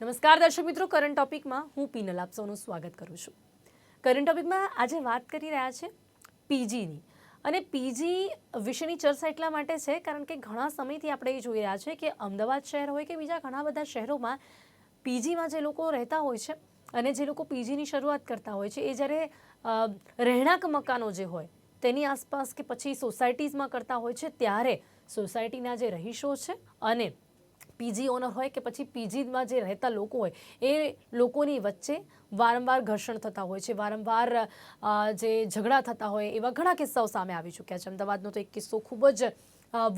નમસ્કાર દર્શક મિત્રો, કરંટ ટોપિકમાં હું પીનલ આપ સૌનું સ્વાગત કરું છું। કરંટ ટોપિકમાં આજે વાત કરી રહ્યા છે પીજીની, અને પીજી વિશેની ચર્ચા એટલા માટે છે કારણ કે ઘણા સમયથી આપણે એ જોઈ રહ્યા છે કે અમદાવાદ શહેર હોય કે બીજા ઘણા બધા શહેરોમાં પીજીમાં જે લોકો રહેતા હોય છે અને જે લોકો પીજીની શરૂઆત કરતા હોય છે એ જ્યારે રહેણાંક મકાનો જે હોય તેની આસપાસ કે પછી સોસાયટીઝમાં કરતા હોય છે ત્યારે સોસાયટીના જે રહીશો છે અને પીજી ઓનર હોય કે પછી પીજીમાં જે રહેતા લોકો હોય એ લોકોની વચ્ચે વારંવાર ઘર્ષણ થતા હોય છે, વારંવાર જે ઝઘડા થતા હોય એવા ઘણા કિસ્સાઓ સામે આવી ચૂક્યા છે। અમદાવાદનો તો એક કિસ્સો ખૂબ જ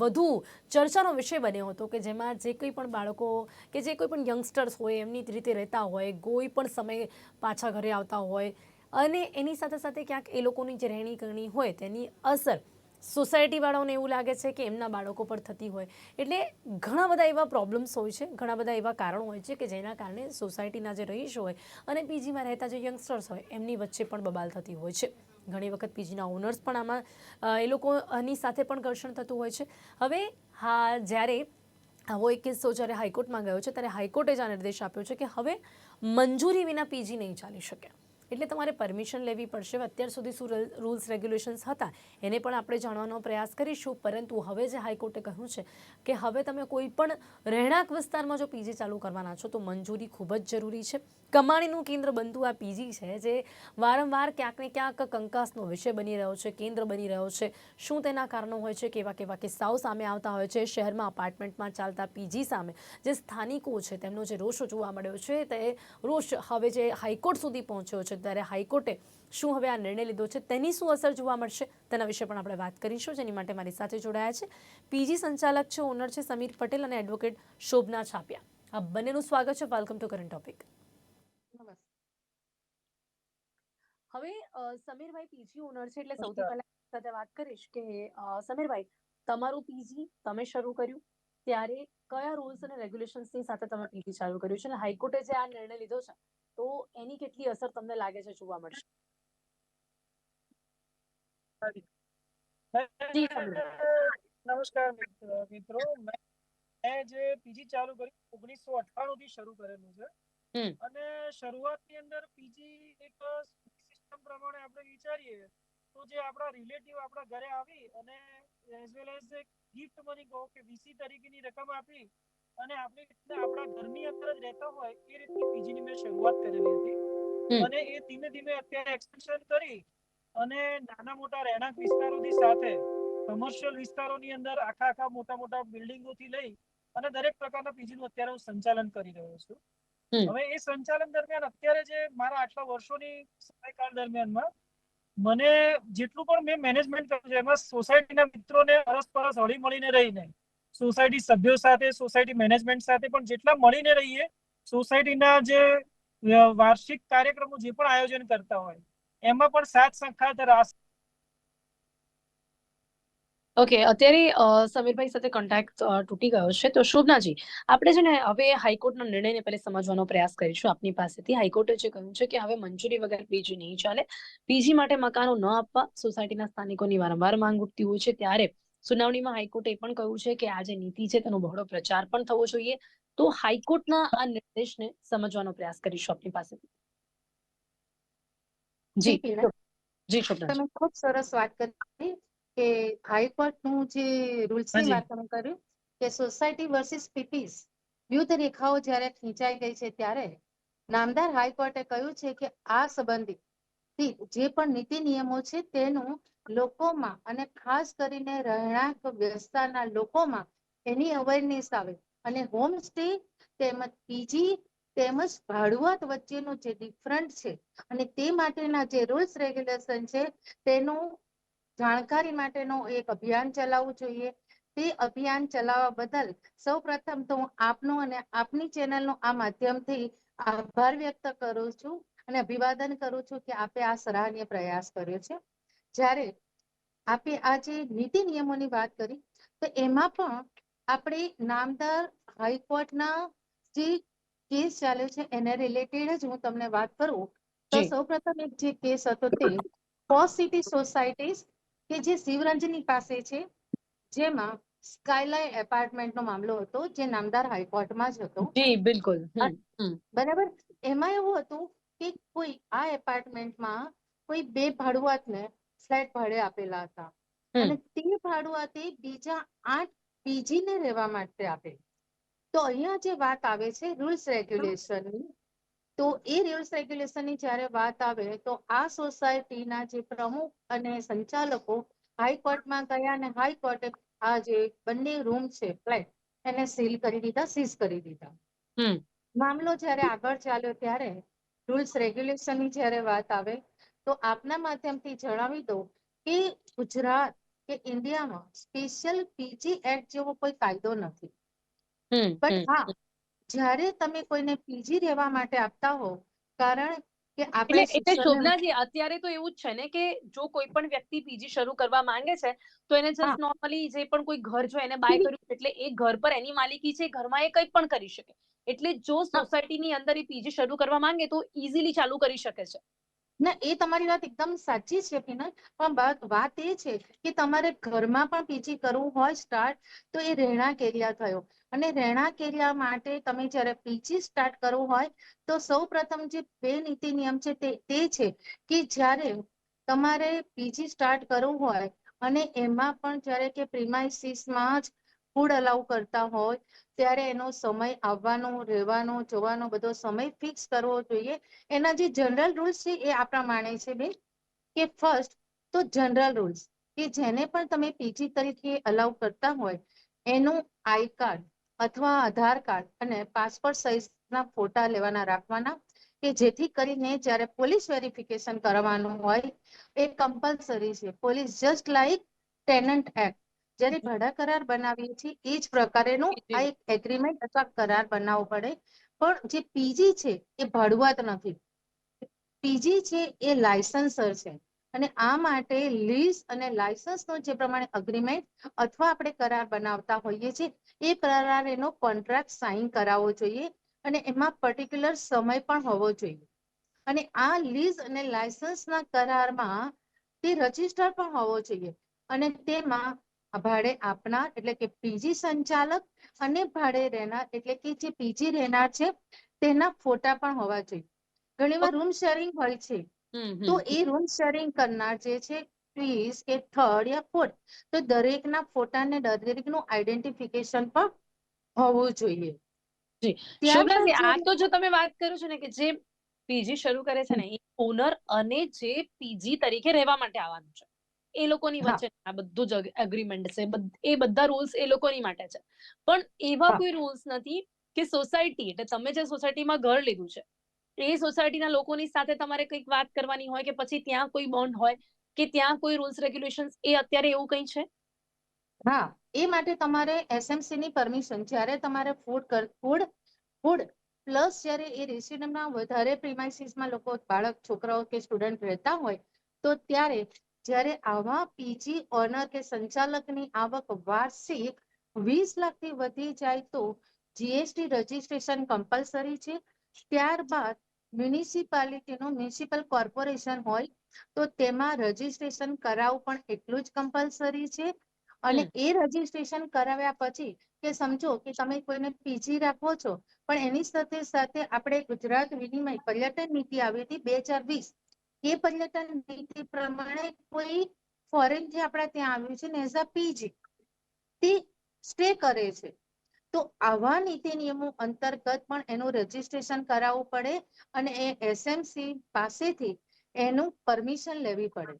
વધુ ચર્ચાનો વિષય બન્યો હતો કે જેમાં જે કોઈ પણ બાળકો કે જે કોઈ પણ યંગસ્ટર્સ હોય એમની રીતે રહેતા હોય, કોઈ પણ સમય પાછા ઘરે આવતા હોય અને એની સાથે સાથે ક્યાંક એ લોકોની જે રહેણી કરણી હોય તેની અસર સોસાયટીવાળાઓને એવું લાગે છે કે એમના બાળકો પર થતી હોય। એટલે ઘણા બધા એવા પ્રોબ્લેમ્સ હોય છે, ઘણા બધા એવા કારણો હોય છે કે જેના કારણે સોસાયટીના જે રહીશો હોય અને પીજીમાં રહેતા જે યંગસ્ટર્સ હોય એમની વચ્ચે પણ બબાલ થતી હોય છે। ઘણી વખત પીજીના ઓનર્સ પણ આમાં એ લોકોની સાથે પણ ઘર્ષણ થતું હોય છે। હવે હા, જ્યારે આવો એક કિસ્સો જ્યારે હાઈકોર્ટમાં ગયો છે ત્યારે હાઈકોર્ટે જ આ નિર્દેશ આપ્યો છે કે હવે મંજૂરી વિના પીજી નહીં ચાલી શકે, એટલે તમારે પરમિશન લેવી પડશે। અત્યાર સુધી શું રૂલ્સ રેગ્યુલેશન્સ હતા એને પણ આપણે જાણવાનો પ્રયાસ કરીશું, પરંતુ હવે જે હાઈકોર્ટે કહ્યું છે કે હવે તમે કોઈ પણ રહેણાંક વિસ્તારમાં જો પીજી ચાલુ કરવાના છો તો મંજૂરી ખૂબ જ જરૂરી છે। કમાણીનું કેન્દ્ર બનતું આ પીજી છે જે વારંવાર ક્યાંક ને ક્યાંક કંકાસનો વિષય બની રહ્યો છે, કેન્દ્ર બની રહ્યો છે। શું તેના કારણો હોય છે, કેવા કેવા કિસ્સાઓ સામે આવતા હોય છે, શહેરમાં અપાર્ટમેન્ટમાં ચાલતા પીજી સામે જે સ્થાનિકો છે તેમનો જે રોષ જોવા મળ્યો છે તે રોષ હવે જે હાઈકોર્ટ સુધી પહોંચ્યો છે ત્યારે હાઈકોર્ટે શું હવે આ નિર્ણય લીધો છે તેની શું અસર જોવા મળશે તેના વિશે પણ આપણે વાત કરીશું। જેની માટે મારી સાથે જોડાયા છે પીજી સંચાલક છે, ઓનર છે સમીર પટેલ અને એડવોકેટ શોભના છાપિયા। આ બંનેનું સ્વાગત છે। Welcome to current topic. હવે સમીરભાઈ પીજી ઓનર છે એટલે સૌથી પહેલા સાથે વાત કરીશ કે સમીરભાઈ, તમારું પીજી તમે શરૂ કર્યું ત્યારે કયા રૂલ્સ અને રેગ્યુલેશન્સની સાથે તમે પીજી ચાલુ કર્યું છે અને હાઈકોર્ટે જે આ નિર્ણય લીધો છે તો એની કેટલી અસર તમને લાગે છે જોવા મળશે? જી સમીર। નમસ્કાર મિત્રો, મેં જે પીજી ચાલુ કર્યું 1998 થી શરૂ કરેલું છે અને શરૂઆતની અંદર પીજી એક સિસ્ટમ પ્રમાણે આપણે વિચારીએ તો જે આપણા રિલેટિવ આપણા ઘરે આવી અને as well as gift money કહો કે વીસી તરીકેની રકમ આપી અને આપણે આપણા ઘરની અંદર જ રહેતા હોય એ રીતની પીજીની મેં શરૂઆત કરેલી હતી અને એ ધીમે ધીમે અત્યારે એક્સટેન્શન કરી અને નાના મોટા રહેણાંક વિસ્તારોની સાથે કમર્શિયલ વિસ્તારોની અંદર આખા મોટા મોટા બિલ્ડિંગોથી લઈ અને દરેક પ્રકારના પીજીનું અત્યારે હું સંચાલન કરી રહ્યો છું। હવે એ સંચાલન દરમિયાન અત્યારે જે મારા આટલા વર્ષોની સમયકાળ દરમિયાનમાં મને જેટલું પણ મેં મેનેજમેન્ટ કર્યું છે એમાં સોસાયટીના મિત્રોને અરસપરસ હળી મળીને રહીને સોસાયટી સભ્યો સાથે, સોસાયટી મેનેજમેન્ટ સાથે પણ જેટલા મળીને રહીએ, સોસાયટીના જે વાર્ષિક કાર્યક્રમો જે પણ આયોજન કરતા હોય એમાં પણ સાથ સંખાત રાસ। ઓકે, અત્યારે સમીરભાઈ સાથે કોન્ટેક્ટ તૂટી ગયો છે તો શોભનાજી, આપણે છે ને હવે હાઈકોર્ટના નિર્ણયને પહેલે સમજવાનો પ્રયાસ કરીશું આપની પાસેથી। હાઈકોર્ટે જે કહ્યું છે કે હવે મંજૂરી વગર પીજી નહીં ચાલે, પીજી માટે મકાનો ન આપવા સોસાયટીના સ્થાનિકોની વારંવાર માંગ ઉઠતી હોય છે ત્યારે સુનાવણીમાં હાઈકોર્ટે એ પણ કહ્યું છે કે આ જે નીતિ છે તેનો બહોળો પ્રચાર પણ થવો જોઈએ। તો હાઈકોર્ટના આ નિર્દેશને સમજવાનો પ્રયાસ કરીશું આપની પાસેથી। જી જી શોભનાજી। તમે ખૂબ સરસ વાત કરી કે હાઈકોર્ટનું જે રૂલ્સની વાત તમે કર્યું કે સોસાયટી વર્સિસ પીપીસ યુદ્ધ રેખાઓ જ્યારે ખેંચાઈ ગઈ છે ત્યારે નામદાર હાઈકોર્ટે કહ્યું છે કે આ સંબંધિત જે પણ નીતિ નિયમો છે તેનું લોકોમાં અને ખાસ કરીને રહેણાંક વિસ્તારના લોકોમાં એની અવેરનેસ આવે અને હોમ સ્ટે તેમજ પીજી તેમજ ભાડુઆત વચ્ચેનો જે ડિફરન્ટ છે અને તે માટેના જે રૂલ્સ રેગ્યુલેશન છે તેનું જાણકારી માટેનો એક અભિયાન ચલાવવું જોઈએ। તે અભિયાન ચલાવવા બદલ સૌ પ્રથમ તો હું આપનો અને આપની ચેનલનો આ માધ્યમથી આભાર વ્યક્ત કરું છું અને અભિવાદન કરું છું કે આપે આ સરાહનીય પ્રયાસ કર્યો છે। જ્યારે આપે આ જે નીતિ નિયમોની વાત કરી તો એમાં પણ આપણે નામદાર હાઈકોર્ટના જે કેસ ચાલ્યો છે એને રિલેટેડ જ હું તમને વાત કરું તો સૌપ્રથમ એક જે કેસ હતો તે પોસ્ટ સિટી સોસાયટીઝ કે જે શિવરંજની પાસે છે, જેમાં સ્કાયલાઇન એપાર્ટમેન્ટનો મામલો હતો જે નામદાર હાઈકોર્ટમાં જ હતો. જી બિલકુલ. બરાબર. એમાં એવું હતું કે કોઈ આ એપાર્ટમેન્ટમાં કોઈ બે ભાડુઆતને ફ્લેટ ભાડે આપેલા હતા અને તે ભાડુઆતે બીજા 8 પીજીને રહેવા માટે આપે. તો અહીંયા જે વાત આવે છે રૂલ્સ રેગ્યુલેશનની, તો એ રૂલ્સ રેગ્યુલેશનની જ્યારે વાત આવે તો આ સોસાયટીના જે પ્રમુખ અને સંચાલકો હાઈકોર્ટમાં ગયા અને હાઈકોર્ટે આ જે બંને રૂમ છે ફ્લેટ એને સીલ કરી દીધા, સીઝ કરી દીધા. મામલો જ્યારે આગળ ચાલ્યો ત્યારે રૂલ્સ રેગ્યુલેશનની જ્યારે વાત આવે તો આપના માધ્યમથી જણાવી દઉં કે ગુજરાત કે ઇન્ડિયામાં સ્પેશિયલ પીજી એક્ટ જેવો કોઈ કાયદો નથી. બટ હા, જ્યારે તમે કોઈને પીજી રહેવા માટે આપતા હો, કારણ કે આપણે એટલે શોભનાજી અત્યારે તો એવું જ છે ને કે જો કોઈ પણ વ્યક્તિ પીજી શરૂ કરવા માંગે છે તો એને જસ્ટ નોર્મલી જે પણ કોઈ ઘર જો એને બાય કર્યું એટલે એ ઘર પર એની માલિકી છે, ઘરમાં એ કંઈ પણ કરી શકે. એટલે જો સોસાયટીની અંદર એ પીજી શરૂ કરવા માંગે તો ઈઝીલી ચાલુ કરી શકે છે. ના, એ તમારી વાત એકદમ સાચી છે પિનલ, પણ વાત એ છે કે તમારે ઘરમાં પણ પીજી કરવું હોય સ્ટાર્ટ તો એ રહેણાંક એરિયા થયો અને રહેણાંક એરિયા માટે તમે જ્યારે પીજી સ્ટાર્ટ કરવું હોય તો સૌ પ્રથમ જે બે નીતિ નિયમ છે તે છે કે જ્યારે તમારે પીજી સ્ટાર્ટ કરવું હોય અને એમાં પણ જ્યારે કે પ્રિમાઇસીસમાં જ ફૂડ અલાઉ કરતા હોય ત્યારે એનો સમય આવવાનો, રહેવાનો, જવાનો બધો સમય ફિક્સ કરવો જોઈએ. એના જે જનરલ રૂલ્સ છે એ આ પ્રમાણે છે બેન કે ફર્સ્ટ તો જનરલ રૂલ્સ કે જેને પણ તમે પીજી તરીકે અલાઉ કરતા હોય એનું આઈ કાર્ડ અથવા આધાર કાર્ડ અને પાસપોર્ટ સાઇઝના ફોટા લેવાના રાખવાના કે જેથી કરીને જ્યારે પોલીસ વેરિફિકેશન કરવાનું હોય એ કમ્પલસરી છે. Police just like tenant act જ્યારે ભાડા કરાર બનાવીએ છીએ એ જ પ્રકારેનું આ એક એગ્રીમેન્ટ અથવા કરાર બનાવવો પડે. પણ જે પીજી છે એ ભાડુઆત નથી. પીજી છે એ લાયસન્સર છે અને આ માટે લીઝ અને લાયસન્સનો જે પ્રમાણે અગ્રીમેન્ટ અથવા આપણે કરાર બનાવતા હોઈએ છીએ એ કરાર એનો કોન્ટ્રાક્ટ સાઇન કરાવવો જોઈએ અને એમાં પર્ટિક્યુલર સમય પણ હોવો જોઈએ. અને આ લીઝ અને લાયસન્સના કરારમાં તે રજિસ્ટર પણ હોવો જોઈએ અને તેમાં ભાડે આપનાર એટલે કે પીજી સંચાલક અને ભાડે રહેનાર એટલે કે જે પીજી રહેનાર છે તેના ફોટા પણ હોવા જોઈએ. ઘણીવાર રૂમ શેરિંગ હોય છે તો એ રૂમ શેરિંગ કરનાર જે છે ટ્વીસ કે થર્ડ યા ફોર્થ તો દરેકના ફોટાને દરેકનું આઈડેન્ટિફિકેશન પણ હોવું જોઈએ. શોભનાજી, આ તો જો તમે વાત કરો છો ને કે જે પીજી શરૂ કરે છે ને એ ઓનર અને જે પીજી તરીકે રહેવા માટે આવવાનું છે એ લોકોની વચ્ચે આ બધું જ એગ્રીમેન્ટ છે. એ બધા રૂલ્સ એ લોકોની માટે છે. પણ એવા કોઈ રૂલ્સ નથી કે સોસાયટી એટલે તમે જે સોસાયટીમાં ઘર લીધું છે એ સોસાયટીના લોકોની સાથે તમારે કંઈક વાત કરવાની હોય કે પછી ત્યાં કોઈ બોન્ડ હોય કે ત્યાં કોઈ રૂલ્સ રેગ્યુલેશન્સ એ અત્યારે એવું કંઈ છે? હા, એ માટે તમારે એસએમસી ની પરમિશન જ્યારે તમારે ફૂડ પ્લસ જ્યારે એ રેસિડન્ટમાં વધારે પ્રિમાઇસીસમાં લોકો બાળક છોકરાઓ કે સ્ટુડન્ટ રહેતા હોય તો ત્યારે જ્યારે આવા પીજી ઓનર કે સંચાલકની આવક વાર્ષિક 20 લાખથી વધી જાય તો જીએસટી રજીસ્ટ્રેશન કમ્પલસરી છે. ત્યારબાદ મ્યુનિસિપલ કોર્પોરેશન હોય તો તેમાં રજીસ્ટ્રેશન કરાવવું પણ એટલું જ કમ્પલસરી છે. અને એ રજીસ્ટ્રેશન કરાવ્યા પછી કે સમજો કે તમે કોઈને પીજી રાખો છો પણ એની સાથે સાથે આપણે ગુજરાત વિનિમય પર્યટન નીતિ આવી હતી 2020 એ પર્યટન નીતિ પ્રમાણે કોઈ ફોરેન થી આપણા ત્યાં આવ્યું છે ને એઝ અ પીજી તે સ્ટે કરે છે તો આવા નીતિ નિયમો અંતર્ગત પણ એનું રજીસ્ટ્રેશન કરાવવું પડે અને એ એસએમસી પાસેથી એનું પરમિશન લેવી પડે.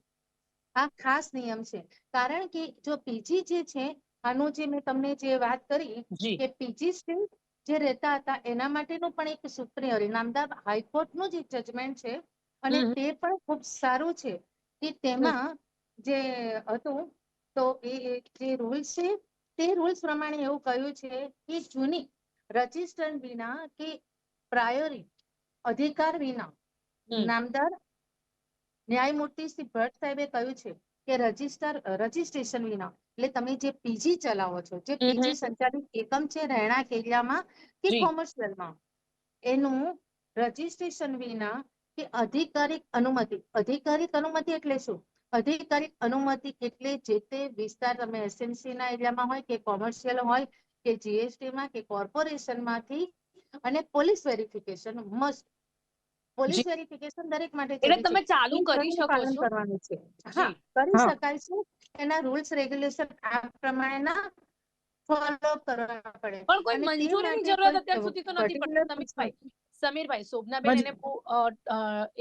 આ ખાસ નિયમ છે કારણ કે જો પીજી જે છે આનું જે મેં તમને જે વાત કરી કે પીજી સ્ટીલ જે રહેતા હતા એના માટેનું પણ એક સુપ્રિય નામદાર હાઈકોર્ટનું જ જજમેન્ટ છે અને તે પણ ખૂબ સારું છે કે તેમાં જે હતું તો એ જે રૂલ્સ છે તે રૂલ્સ પ્રમાણે એવું કહ્યું છે કે જૂની રજિસ્ટર વિના કે પ્રાયોરિક અધિકાર વિના નામદાર ન્યાયમૂર્તિ શ્રી ભટ્ટ સાહેબે કહ્યું છે કે રજીસ્ટ્રેશન વિના એટલે તમે જે પીજી ચલાવો છો જે પીજી સંચાલિત એકમ છે રહેણાંક એરિયામાં કે કોમર્શિયલમાં એનું રજીસ્ટ્રેશન વિના કે અધિકારિક અનુમતિ એટલે શું? અધિકારિક અનુમતિ એટલે જે તે વિસ્તાર તમે એસએમસી ના એરિયામાં હોય કે કોમર્શિયલ હોય કે જીએસટી માં કે કોર્પોરેશન માંથી અને પોલીસ વેરિફિકેશન મસ્ટ. પોલીસ જી વેરિફિકેશન દરેક માટે એટલે જરૂરી છે. તમે ચાલુ એ કરી જરૂર શકો પાલન છો. કરવાનું છે. હા, જી કરી હા શકાય છે. એના રૂલ્સ રેગ્યુલેશન આ પ્રમાણેના ફોલો કરવા પડે પણ કોઈ અને તે મંજૂરીની માટે જરૂરત કોઈ અત્યાર સુધી તો નથી પર્ટિક્યુલર પડતી. સમીરભાઈ, શોભનાબેન હાજી એને બહુ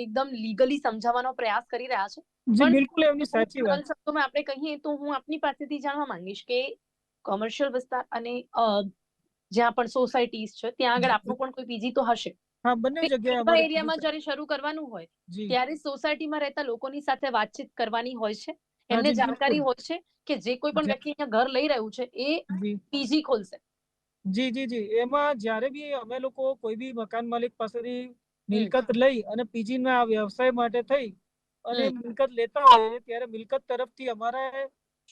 એકદમ લીગલી સમજાવવાનો પ્રયાસ કરી રહ્યા છે, જી પણ બિલકુલ એમની બહુ સાચી વાત. સરળ શબ્દોમાં આપણે કહીએ તો હું આપની પાસેથી જાણવા માંગીશ કે કોમર્શિયલ વિસ્તાર અને જ્યાં પણ સોસાયટીઝ છે ત્યાં આગળ આપણું પણ કોઈ પીજી તો હશે. હા, બંને જગ્યાએ એવા અમારે એરિયામાં જ્યારે શરૂ કરવાનું હોય જી ત્યારે સોસાયટીમાં રહેતા લોકોની સાથે વાતચીત કરવાની હોય છે. એમને હાજી જાણકારી બિલકુલ. હોય છે કે જે કોઈ પણ વ્યક્તિ અહીંયા ઘર લઈ રહ્યું છે એ જી પીજી ખોલશે. જી જી જી એમાં જ્યારે બી અમે લોકો કોઈ બી મકાન માલિક પાસેથી હમ મિલકત લઈ અને પીજી ના વ્યવસાય માટે થઈ અને હમ મિલકત લેતા હોય ત્યારે મિલકત તરફથી અમારે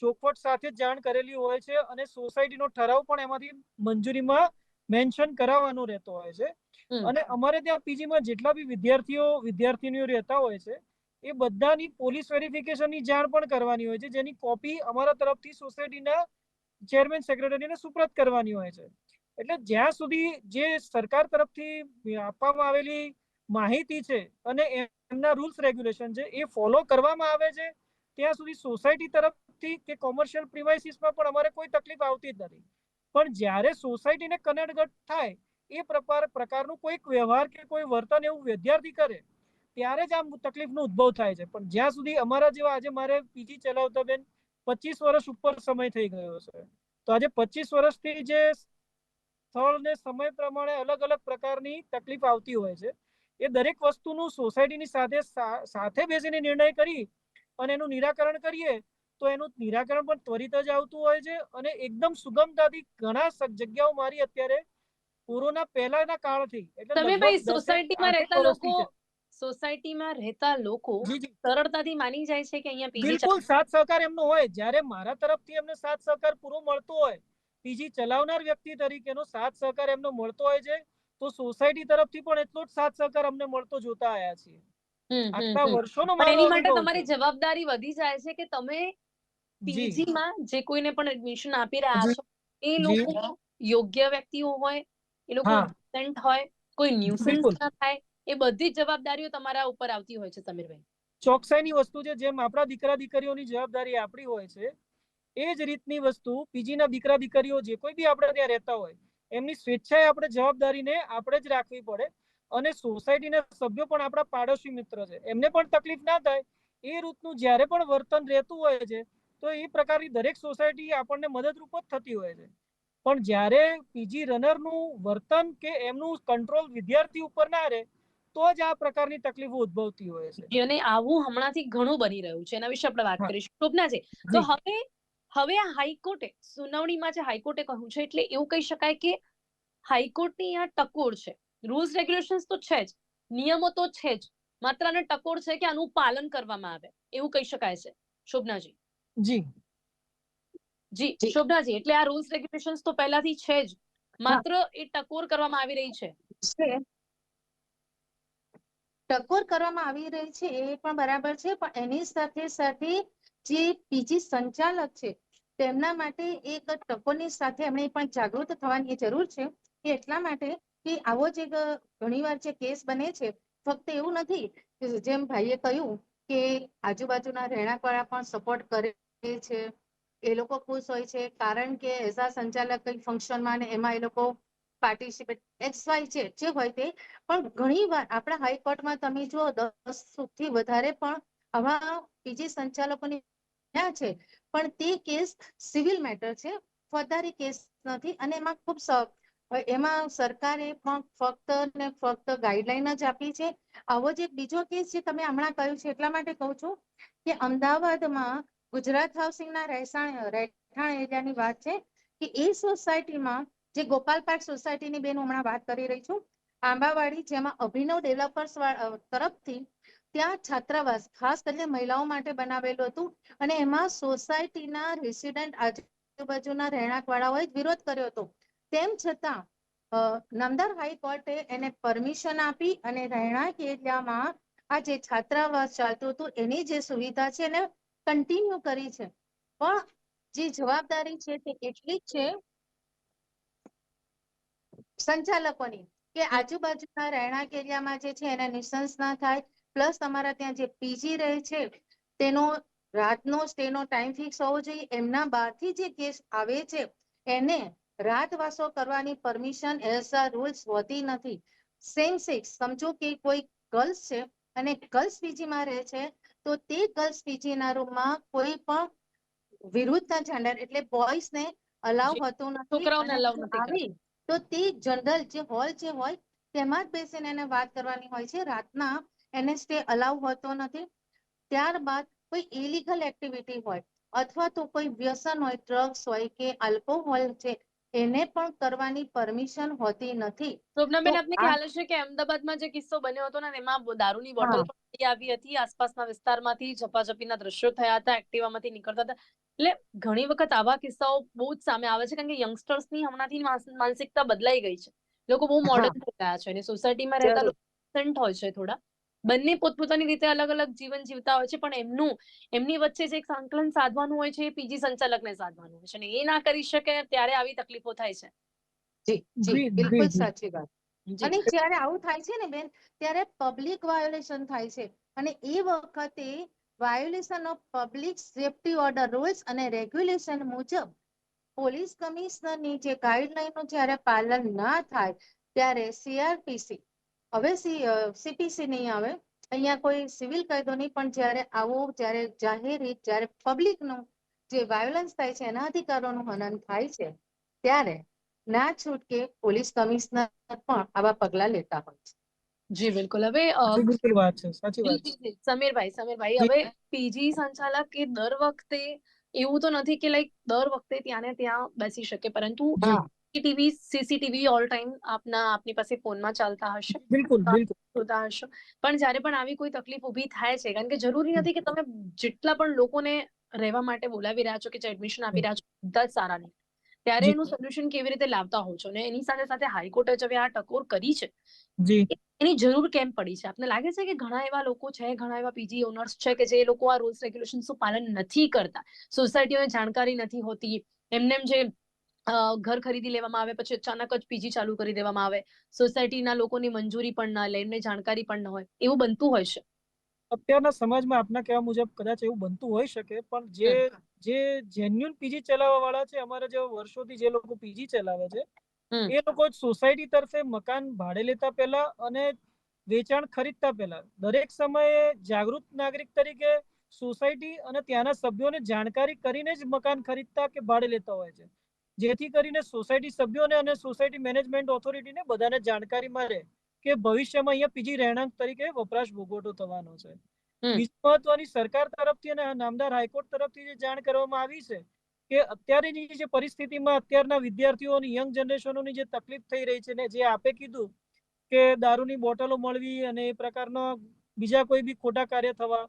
ચોખવટ સાથે જ જાણ કરેલી હોય છે અને સોસાયટીનો ઠરાવ પણ એમાંથી મંજૂરીમાં મેન્શન કરાવવાનો રહેતો હોય છે. હમ અને અમારે ત્યાં પીજીમાં જેટલા બી વિદ્યાર્થીનીઓ રહેતા હોય છે એ બધાની પોલીસ વેરિફિકેશનની જાણ પણ કરવાની હોય છે, જેની કોપી અમારા તરફથી સોસાયટીના ચેરમેન સેક્રેટરીને સુપ્રત કરવાની હોય છે. એટલે જ્યાં સુધી જે સરકાર તરફથી આપવામાં આવેલી માહિતી છે અને એમના રૂલ્સ રેગ્યુલેશન છે એ ફોલો કરવામાં આવે છે ત્યાં સુધી સોસાયટી તરફથી કે કોમર્શિયલ પ્રિમાઇસીસમાં પણ અમારે કોઈ તકલીફ આવતી જ નથી. પણ જ્યારે સોસાયટીને કનેક્ટ થાય એ પ્રકારનું કોઈક વ્યવહાર કે કોઈ વર્તન એવું વિદ્યાર્થી કરે ત્યારે જ આ તકલીફનો ઉદ્ભવ થાય છે. પણ જ્યાં સુધી અમારા જેવા આજે મારે પીજી ચલાવતા બેન 25 વર્ષ ઉપર સમય થઈ ગયો છે, તો આજે 25 વર્ષથી જે સ્થળ ને સમય પ્રમાણે અલગ અલગ પ્રકારની તકલીફ આવતી હોય છે એ દરેક વસ્તુનું સોસાયટીની સાથે બેસીને નિર્ણય કરી અને એનું નિરાકરણ કરીએ તો એનું નિરાકરણ પણ ત્વરિત જ આવતું હોય છે અને એકદમ સુગમતાથી ઘણા જગ્યાઓ મારી અત્યારે કોરોના પહેલાના કાળથી એટલે સમીરભાઈ, લગભગ 10-8 વર્ષથી છે. સોસાયટીમાં રહેતા લોકો જી જી સરળતાથી માની જાય છે કે અહીંયા પીજી બિલકુલ સાથ સહકાર એમનો હોય. જ્યારે મારા તરફથી એમને સાથ સહકાર પૂરો મળતો હોય, પીજી ચલાવનાર વ્યક્તિ તરીકેનો સાથ સહકાર એમનો મળતો હોય છે, તો સોસાયટી તરફથી પણ એટલો જ સાથ સહકાર અમને મળતો જોતા આવ્યા છીએ. આટલા વર્ષોનો પણ મારો એની માટે અનુભવ છે. તમારી જવાબદારી વધી જાય છે કે તમે જી પીજીમાં જે કોઈને પણ એડમિશન આપી રહ્યા જી છો એ જી લોકો યોગ્ય વ્યક્તિઓ હોય, એ લોકો હા ડિસેન્ટ હોય, કોઈ ન્યુસન્સ બિલકુલ ના થાય, એ બધી જ જવાબદારીઓ તમારા ઉપર આવતી હોય છે. સમીરભાઈ, ચોકસાઈની વસ્તુ છે, જેમ આપણા દીકરા દીકરીઓની જવાબદારી આપણી હોય છે એ જ રીતની વસ્તુ પીજીના દીકરા દીકરીઓ જે કોઈ બી આપણે ત્યાં રહેતા હોય એમની સ્વેચ્છાએ આપણે જવાબદારીને આપણે જ રાખવી પડે. અને સોસાયટીના સભ્યો પણ આપણા પાડોશી મિત્ર છે, એમને પણ તકલીફ ના થાય એ રીતનું જ્યારે પણ વર્તન રહેતું હોય છે તો એ પ્રકારની દરેક સોસાયટી આપણને મદદરૂપ જ થતી હોય છે. પણ જ્યારે પીજી રનરનું વર્તન કે એમનું કંટ્રોલ વિદ્યાર્થી ઉપર ના રહે તો જ આ પ્રકારની તકલીફો ઉદ્ભવતી હોય છે. અને આવું હમણાંથી ઘણું બની રહ્યું છે, એના વિશે આપણે વાત હા કરીશું. શોભનાજી, તો જી હવે આ હાઈકોર્ટે સુનાવણીમાં જે હાઈકોર્ટે કહ્યું છે એટલે એવું કહી શકાય કે હાઈકોર્ટની આ ટકોર છે. રૂલ્સ રેગ્યુલેશન્સ તો છે જ, નિયમો તો છે જ, માત્ર આને ટકોર છે કે આનું પાલન કરવામાં આવે એવું કહી શકાય છે. શોભનાજી, જી જી શોભનાજી, એટલે આ રૂલ્સ રેગ્યુલેશન્સ તો પહેલાથી છે જ, હા માત્ર એ ટકોર કરવામાં આવી રહી છે. ટકોર કરવામાં આવી રહી છે એ પણ બરાબર છે, પણ એની સાથે સાથે જે પીજી સંચાલક છે તેમના માટે એક ટકોરની સાથે એમણે પણ જાગૃત થવાની જરૂર છે. કે એટલા માટે કે આવો જ એક ઘણીવાર જે કેસ બને છે, ફક્ત એવું નથી કે જેમ ભાઈએ કહ્યું કે આજુબાજુના રહેણાંકવાળા પણ સપોર્ટ કરે છે, એ લોકો ખુશ હોય છે કારણ કે એઝ આ સંચાલક કઈ ફંક્શનમાં ને એમાં એ લોકો પાર્ટિસિપેટ XY જે હોય તે. પણ ઘણી વાર આપણા હાઈકોર્ટમાં તમે જુઓ 10 થી વધારે પણ આવા પીજી સંચાલકોની છે, પણ તે કેસ સિવિલ મેટર છે, ફોજદારી કેસ નથી. અને એમાં ખૂબ એમાં સરકારે પણ ફક્ત ને ફક્ત ગાઈડલાઈન જ આપી છે. આવો જ એક બીજો કેસ જે તમે હમણાં કહ્યું છે એટલા માટે કહું છું કે અમદાવાદમાં ગુજરાત હાઉસિંગના રહેઠાણ એરિયાની વાત છે કે એ સોસાયટીમાં જે ગોપાલ પાર્ક સોસાયટીની બેન હમણાં વાત કરી રહી છું, આંબાવાડી, જેમાં અભિનવ ડેવલપર્સ તરફથી ત્યાં છાત્રાવાસ ખાસ કરીને મહિલાઓ માટે બનાવેલું હતું અને એમાં સોસાયટીના રેસિડન્ટ આજુબાજુના રહેણાંક વાળાઓએ વિરોધ કર્યો હતો. તેમ છતાં નામદાર હાઈકોર્ટે એને પરમિશન આપી અને રહેણાંક એરિયામાં આ જે છાત્રાવાસ ચાલતું હતું એની જે સુવિધા છે એને કન્ટિન્યુ કરી છે, પણ જે જવાબદારી છે તે એટલી જ છે સંચાલકોની કે આજુબાજુના રહેણાંક એરિયામાં જે છે એને ન્યુસન્સ ના થાય, પ્લસ તમારા ત્યાં જે પીજી રહે છે તેનો રાતનો સ્ટેનો ટાઈમ ફિક્સ હોવો જોઈએ. એમના બહારથી જે ગેસ્ટ આવે છે એને રાતવાસો કરવાની પરમિશન એઝ અ રૂલ્સ હોતી નથી. સેમ સેક્સ સમજો કે કોઈ ગર્લ્સ છે અને ગર્લ્સ પીજીમાં રહે છે, તો તે ગર્લ્સ પીજીના રૂમમાં કોઈ પણ વિરુદ્ધના જેન્ડર એટલે બોયઝને અલાઉ હોતું નથી. છોકરાઓને અને અલાઉ જો નથી કરતા. આવી તો તે જનરલ જે હોલ જે હોય તેમાં જ બેસીને એને વાત કરવાની હોય છે. રાતના એને સ્ટે અલાઉ હોતો નથી. ત્યારબાદ કોઈ ઇલીગલ એક્ટિવિટી હોય અથવા તો કોઈ વ્યસન હોય, ડ્રગ્સ હોય કે આલ્કોહોલ છે, એને પણ કરવાની પરમિશન હોતી નથી. તો શોભનાબેન, આપને આ ખ્યાલ હશે કે અમદાવાદમાં જે કિસ્સો બન્યો હતો ને, એમાં દારૂની બોટલ હા પણ મળી આવી હતી, આસપાસના વિસ્તારમાંથી ઝપાઝપીના દ્રશ્યો થયા હતા, એક્ટિવામાંથી નીકળતા હતા. એટલે ઘણી વખત આવા કિસ્સાઓ બહુ જ સામે આવે છે, કારણ કે યંગસ્ટર્સની હમણાંથી માનસિકતા બદલાઈ ગઈ છે. લોકો બહુ હા મોડર્ન થઈ ગયા છે અને સોસાયટીમાં રહેતા જરૂર લોકો decent હોય છે થોડા. બંને પોતપોતાની રીતે અલગ અલગ જીવન જીવતા હોય છે, પણ એમની વચ્ચે જે એક સંકલન સાધવાનું હોય છે એ પીજી સંચાલકને સાધવાનું હોય છે, અને એ ના કરી શકે ત્યારે આવી તકલીફો થાય છે. જી જી જી બિલકુલ જી સાચી વાત. જી. અને જ્યારે આવું થાય છે ને બેન, ત્યારે પબ્લિક વાયોલેશન થાય છે, અને એ વખતે violation of public safety order rules અને રેગ્યુલેશન મુજબ પોલીસ કમિશનરની જે ગાઈડલાઈનનું જ્યારે પાલન ના થાય ત્યારે સીઆરપીસી, હવે સીપીસી નહીં આવે, અહીંયા કોઈ સિવિલ કાયદો નહીં, પણ જ્યારે જ્યારે જાહેર હિત, જ્યારે પબ્લિકનું જે વાયોલન્સ થાય છે, એના અધિકારોનું હનન થાય છે, ત્યારે ના છૂટકે પોલીસ કમિશનર પણ આવા પગલા લેતા હોય છે. જી બિલકુલ. હવે જી બિલકુલ વાત છે, સાચી વાત છે. સમીરભાઈ, જી હવે પીજી સંચાલક એ દર વખતે એવું તો નથી કે લાઈક દર વખતે ત્યાં ને ત્યાં બેસી શકે, પરંતુ હા સીસીટીવી ઓલ ટાઈમ આપની પાસે ફોનમાં ચાલતા હશે, બિલકુલ બિલકુલ જોતા હશો. પણ જ્યારે પણ આવી કોઈ તકલીફ ઊભી થાય છે, કારણ કે જરૂરી નથી કે તમે જેટલા પણ લોકોને રહેવા માટે બોલાવી રહ્યા છો કે જે એડમિશન આપી રહ્યા છો બધા જ સારા નહીં, ત્યારે જી એનું સોલ્યુશન કેવી રીતે લાવતા હો છો, અને એની સાથે સાથે હાઈકોર્ટે જ હવે આ ટકોર કરી છે, જી એની જરૂર કેમ પડી છે? આપને લાગે છે કે ઘણા એવા લોકો છે, ઘણા એવા પીજી ઓનર્સ છે કે જે લોકો આ રૂલ્સ રેગ્યુલેશનનું પાલન નથી કરતા, સોસાયટીઓને જાણકારી નથી હોતી, એમને જે ઘર ખરીદી લેવામાં આવે પછી અચાનક જ પીજી ચાલુ કરી દેવામાં આવે, સોસાયટીના લોકોની મંજૂરી પણ ના લે, એમને જાણકારી પણ ન હોય, એવું બનતું હોય છે. અત્યારના સમાજમાં આપના કહેવા મુજબ કદાચ એવું બનતું હોઈ શકે, પણ જે જેન્યુઅન પીજી ચલાવવા વાળા છે, અમારા જેવા વર્ષોથી જે લોકો પીજી ચલાવે છે, એ લોકો સોસાયટી તરફે મકાન ભાડે લેતા પહેલા અને વેચાણ ખરીદતા પહેલા દરેક સમયે જાગૃત નાગરિક તરીકે સોસાયટી અને ત્યાંના સભ્યોને જાણકારી કરીને જ મકાન ખરીદતા કે ભાડે લેતા હોય છે, જેથી કરીને સોસાયટી સભ્યોને અને સોસાયટી મેનેજમેન્ટ ઓથોરિટીને બધાને જાણકારી મળે કે ભવિષ્યમાં અહીંયા પીજી રહેણાંક તરીકે વપરાશ ભોગવટો થવાનો છે. બીજી મહત્વની સરકાર તરફથી અને નામદાર હાઈકોર્ટ તરફથી જે જાણ કરવામાં આવી છે કે અત્યારેની જે પરિસ્થિતિમાં અત્યારના વિદ્યાર્થીઓની યંગ જનરેશનોની જે તકલીફ થઈ રહી છે ને, જે આપે કીધું કે દારૂની બોટલો મળવી અને એ પ્રકારના બીજા કોઈ બી ખોટા કાર્ય થવા,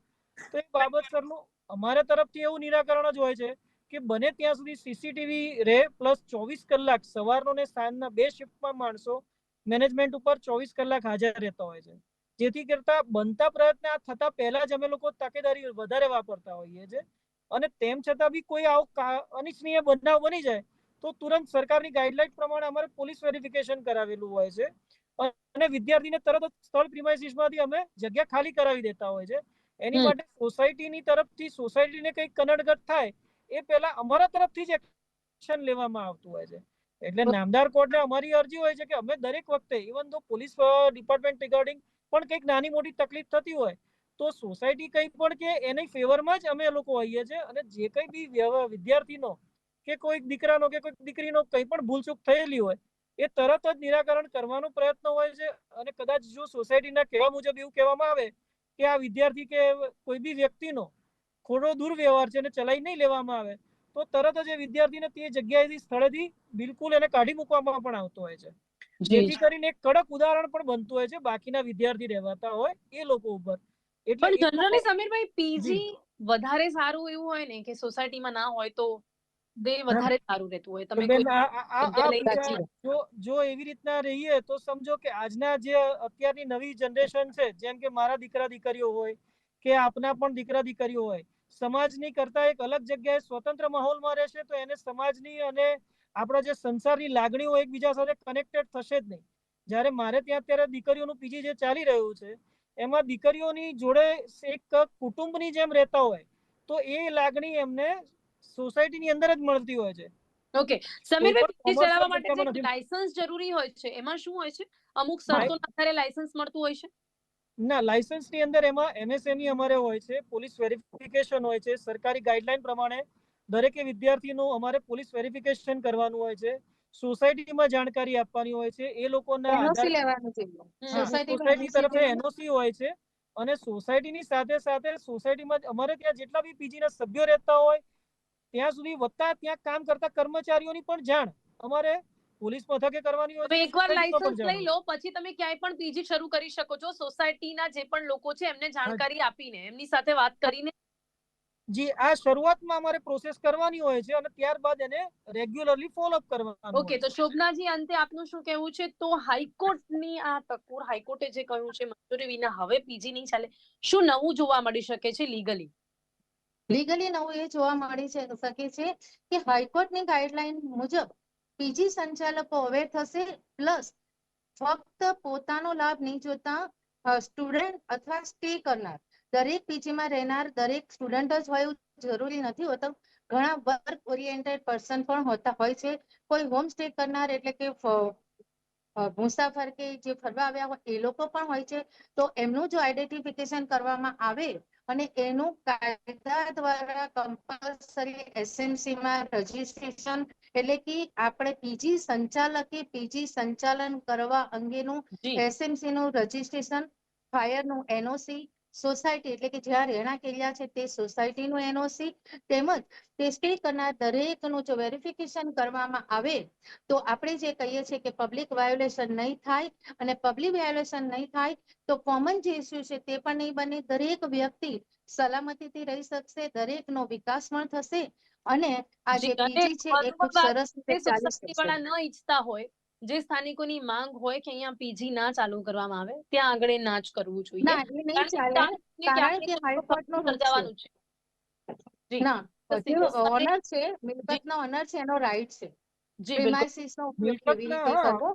તો એ બાબત સરનું અમારા તરફથી એવું નિરાકરણ જ હોય છે કે બને ત્યાં સુધી સીસીટીવી રહે, પ્લસ 24 કલાક સવારનો ને સાંજના 2 શિફ્ટમાં માણસો મેનેજમેન્ટ ઉપર 24 કલાક હાજર રહેતા હોય છે, જેથી કરતા બનતા પ્રયત્ન આ થતા પહેલા જ અમે લોકો તકેદારી વધારે વાપરતા હોઈએ છીએ, અને તેમ છતાં બી કોઈ આવો અનિચ્છનીય બનાવ બની જાય તો તુરંત સરકારની ગાઈડલાઈન પ્રમાણે અમારે પોલીસ વેરિફિકેશન કરાવેલું હોય છે, અને વિદ્યાર્થીને તરત જ સ્થળ પ્રિમાઇસીસમાંથી અમે જગ્યા ખાલી કરાવી દેતા હોય છે. એની માટે સોસાયટીની તરફથી સોસાયટીને કંઈક કનડગત થાય એ પહેલા અમારા તરફથી જ એક્શન લેવામાં આવતું હોય છે. એટલે નામદાર કોર્ટને અમારી અરજી હોય છે કે અમે દરેક વખતે ઇવન તો પોલીસ ડિપાર્ટમેન્ટ રિગાર્ડિંગ પણ કંઈક નાની મોટી તકલીફ થતી હોય તો સોસાયટી કંઈ પણ કે એની ફેવરમાં જ અમે લોકો હોઈએ છીએ, અને જે કંઈ બી વિદ્યાર્થીનો કે કોઈક દીકરાનો કે કોઈક દીકરીનો કંઈ પણ ભૂલચૂક થયેલી હોય એ તરત જ નિરાકરણ કરવાનો પ્રયત્ન હોય છે. અને કદાચ જો સોસાયટીના કહેવા મુજબ એવું કહેવામાં આવે કે આ વિદ્યાર્થી કે કોઈ બી વ્યક્તિનો ખોટો દુર્વ્યવહાર છે અને ચલાવી નહીં લેવામાં આવે તો તરત જ એ વિદ્યાર્થીને તે જગ્યાએથી સ્થળેથી બિલકુલ એને કાઢી મૂકવામાં પણ આવતો હોય છે, જેથી કરીને એક કડક ઉદાહરણ પણ બનતું હોય છે બાકીના વિદ્યાર્થી રહેવાતા હોય એ લોકો ઉપર. એટલે પણ એ જનરલી લોકો સમીરભાઈ, પીજી વધારે સારું એવું હોય ને કે સોસાયટીમાં ના હોય તો વધારે સારું રહેતું હોય. તમે બેન કોઈ જગ્યા લઈ જો એવી રીતના રહીએ તો સમજો કે આજના જે અત્યારની નવી જનરેશન છે, જેમ કે મારા દીકરા દીકરીઓ હોય કે આપના પણ દીકરા દીકરીઓ હોય, સમાજની કરતા એક અલગ જગ્યાએ સ્વતંત્ર માહોલમાં રહેશે તો એને સમાજની અને આપણા જે સંસારની લાગણીઓ એકબીજા સાથે કનેક્ટેડ થશે જ નહીં. જ્યારે મારે ત્યાં અત્યારે દીકરીઓનું પીજી જે ચાલી રહ્યું છે એમાં દીકરીઓની જોડે એક કુટુંબની જેમ રહેતા હોય તો એ લાગણી એમને સોસાયટીની અંદર જ મળતી હોય છે. ઓકે સમીરભાઈ, પીજી ચલાવવા માટે જે નથી. લાયસન્સ જરૂરી હોય છે એમાં શું હોય છે? અમુક ભાઈ- શરતોના આધારે લાયસન્સ મળતું હોય છે? ના, લાયસન્સની અંદર એમાં એમએસએમઈ અમારે હોય છે, પોલીસ વેરિફિકેશન હોય છે, સરકારી ગાઈડલાઈન પ્રમાણે દરેકે વિદ્યાર્થીનું અમારે પોલીસ વેરિફિકેશન કરવાનું હોય છે, સોસાયટીમાં જાણકારી આપવાની હોય છે, એ લોકોના એનઓસી આધાર લેવાનું છે. સોસાયટી સોસાયટી તરફે એનઓસી હોય છે. અને સોસાયટીની સાથે સાથે સોસાયટીમાં અમારે ત્યાં જેટલા બી પીજીના સભ્યો રહેતા હોય ત્યાં સુધી વત્તા ત્યાં કામ કરતા કર્મચારીઓની પણ જાણ અમારે પોલીસ મથકે કરવાની હોય હવે છે, એકવાર સોસાયટીમાં પણ લાયસન્સ જાણ લઈ લો પછી તમે ક્યાંય પણ પીજી શરૂ કરી શકો છો. સોસાયટીના જે પણ લોકો છે એમને જાણકારી આપીને, એમની સાથે વાત કરીને. જી, આ શરૂઆતમાં અમારે પ્રોસેસ કરવાની હોય છે અને ત્યારબાદ એને રેગ્યુલરલી ફોલોઅપ કરવાનું ઓકે, હોય તો છે. શોભનાજી, અંતે આપનું શું કહેવું છે? તો હાઈકોર્ટની આ ટકોર, હાઈકોર્ટે જે કહ્યું છે મંજૂરી વિના હવે પીજી નહીં ચાલે, શું નવું જોવા મળી શકે છે લીગલી? લીગલી નવું એ જોવા મળી શકે છે કે હાઈકોર્ટની ગાઈડલાઈન મુજબ પીજી સંચાલકો અવેર થશે, પ્લસ ફક્ત પોતાનો લાભ નહીં જોતા સ્ટુડન્ટ અથવા સ્ટે કરનાર દરેક પીજીમાં રહેનાર દરેક સ્ટુડન્ટ જ હોય એવું જરૂરી નથી હોતું. ઘણા વર્ક ઓરિએન્ટેડ પર્સન પણ હોતા હોય છે. કોઈ હોમ સ્ટે કરનાર એટલે કે મુસાફર કે જે ફરવા આવ્યા હોય એ લોકો પણ હોય છે. તો એમનું જો આઈડેન્ટિફિકેશન કરવામાં આવે અને એનું કાયદા દ્વારા કમ્પલસરી એસએમસી માં રજીસ્ટ્રેશન, એટલે કે આપણે પીજી સંચાલકે પીજી સંચાલન કરવા અંગેનું જી, એસએમસી નું રજીસ્ટ્રેશન, ફાયરનું એનઓસી, સોસાયટી એટલે કે જ્યાં રહેણાંક એરિયા છે તે સોસાયટીનું એનઓસી, તેમજ તે સ્ટે કરનાર દરેકનું જો વેરિફિકેશન કરવામાં આવે તો આપણે જે કહીએ છીએ કે પબ્લિક વાયોલેશન નહીં થાય. અને પબ્લિક વાયોલેશન નહીં થાય તો કોમન જે ઇસ્યુ છે તે પણ નહીં બને. દરેક વ્યક્તિ સલામતીથી રહી શકશે, દરેકનો વિકાસ પણ થશે અને આ જે જી. અને પીજી છે એ ખૂબ મહત્વની વાત, સરસ રીતે જે ચાલી સોસાયટી શકશે. વાળા ન ઈચ્છતા હોય, જે સ્થાનિકોની માંગ હોય કે અહીંયા પીજી ના ચાલુ કરવામાં આવે, ત્યાં આગળ એ ના જ કરવું જોઈએ. ના, એ નહીં કારણ કે ચાલે, સ્થાનિકને કારણ ક્યાંક ને કે ક્યાંક હાઈકોર્ટનો રૂલ છે. સર્જાવાનું છે. જી, ના, જે બસ તમે. ઓનર છે, જી, મિલકતનો ઓનર છે, એનો રાઈટ છે જી, બિલકુલ. પ્રિમાઇસીસનો ઉપયોગ કેવી મિલકતના, રીતે હા, કરવો.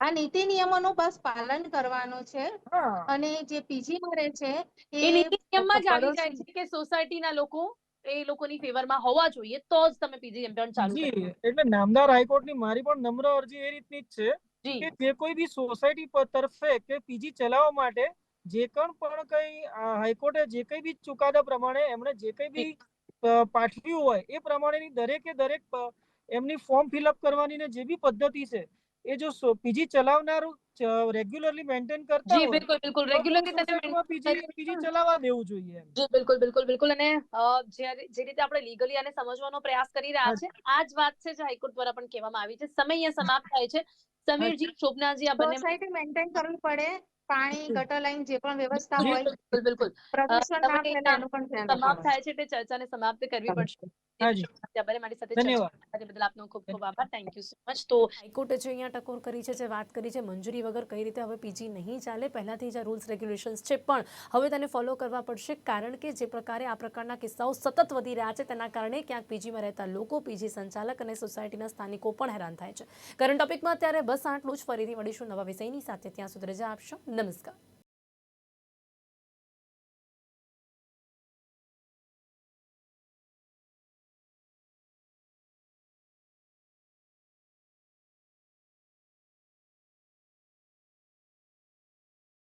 આ નીતિ નિયમોનું બસ પાલન કરવાનું છે. હા. અને જે પીજીમાં રહે છે એ એ નીતિ નિયમમાં જ આવી જાય પડોશી. છે કે સોસાયટીના લોકો એ લોકોની ફેવરમાં હોવા જોઈએ, તો જ તમે પીજી એમ્પ્લોયમેન્ટ ચાલુ કરી. જી, એટલે નામદાર હાઈકોર્ટની મારી પણ નમ્ર અરજી એ રીતની જ છે જી, કે જે કોઈ બી સોસાયટી તરફે કે પીજી ચલાવવા માટે જે પણ કઈ હાઈકોર્ટે જે કઈ બી ચુકાદા પ્રમાણે એમણે જે કઈ જી, બી પાઠવ્યું હોય એ પ્રમાણેની દરેકે દરેક એમની ફોર્મ ફિલઅપ કરવાની ને જે બી પદ્ધતિ છે એ જો પીજી ચલાવનાર રેગ્યુલરલી મેન્ટેન કરતા જી, હોય બિલકુલ, બિલકુલ. તો રેગ્યુલરલી તેને સોસાયટીમાં પીજી ચલાવવા દેવું જોઈએ એમ. જી, બિલકુલ, બિલકુલ, બિલકુલ. અને જે રીતે આપણે લીગલી આને સમજવાનો પ્રયાસ કરી રહ્યા છે, આ જ વાત છે જે હાઈકોર્ટ દ્વારા પણ કહેવામાં આવી છે. સમય અહીંયા સમાપ્ત થાય છે. સમીરજી, શોભનાજી, આ બંને સોસાયટી મેન્ટેન કરવી પડે, પાણી ગટર લાઈન જે પણ વ્યવસ્થા જી, હોય બિલકુલ, બિલકુલ. પ્રદૂષણ ના સમય ફેલે એનું પણ ધ્યાન સમાપ્ત રાખવાનું થાય છે, તે ચર્ચાને સમાપ્ત કરવી પડશે. હાજી, તમારે મારી સાથે ચર્ચા ધન્યવાદ. કરવા બદલ આપનો ખૂબ ખૂબ આભાર. Thank you so much. તો હાઈકોર્ટે જે અહીંયા ટકોર કરી છે, જે વાત કરી છે, મંજૂરી વગર કઈ રીતે હવે પીજી નહીં ચાલે, પહેલાથી જે રૂલ્સ રેગ્યુલેશન્સ છે પણ હવે તેને ફોલો કરવા પડશે, કારણ કે જે પ્રકારે આ પ્રકારના કિસ્સાઓ સતત વધી રહ્યા છે તેના કારણે ક્યાંક પીજીમાં રહેતા લોકો, પીજી સંચાલક અને સોસાયટીના સ્થાનિકો પણ હેરાન થાય છે. કરંટ ટોપિકમાં અત્યારે બસ આટલું જ. ફરીથી મળીશું નવા વિષયની સાથે. ત્યાં સુધી રજા આપશો. નમસ્કાર.